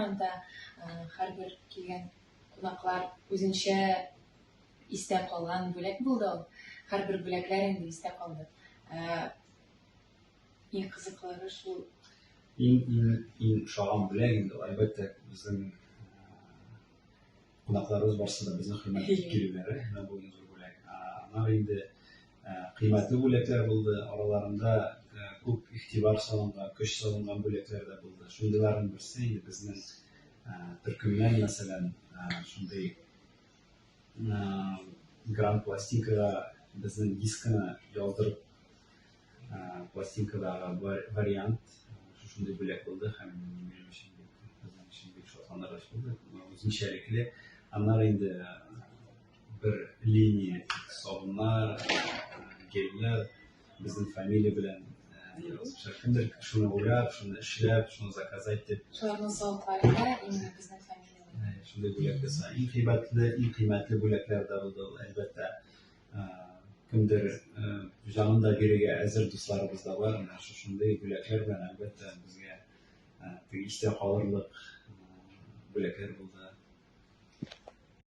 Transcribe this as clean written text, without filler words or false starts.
анда һәрбер килгән кунаклар үзенчә истә калган бүләк булды ул. Һәрбер бүләкләр инде истә калды. Иң кызыклары шул. Иң шаган бүләк инде әлбәттә безнең кунакларыбыз барсы да безнең хөрмәтле килүләре, менә бу иң зур бүләк. Аннары инде кыйммәтле бүләкләр булды, араларында күп игътибар салынган, көч салынган бүләкләр дә булды. Шундыйларның берсе инде безнең төркемнән, мәсәлән, шундый гранд пластинкага безнең дисканы яздырып, пластинкадагы вариант шундый бүләк булды һәм минем өчен бик шатландыргыч булды. Үзенчәлекле. Аннары инде бер линия сабыннар, гельләр безнең фамилия белән язып кемдер шуны уйлап, шуны эшләп, шуны заказать итеп. Шуларның савытларында инде безнең фамилия. Шундый бүләк ясый. Иң кыйммәтле бүләкләр дә булды, әлбәттә. Кемдер җанын да бирергә әзер дусларыбыз да бар. Шундый бүләкләр белән әлбәттә безгә истә калырлык бүләкләр булды.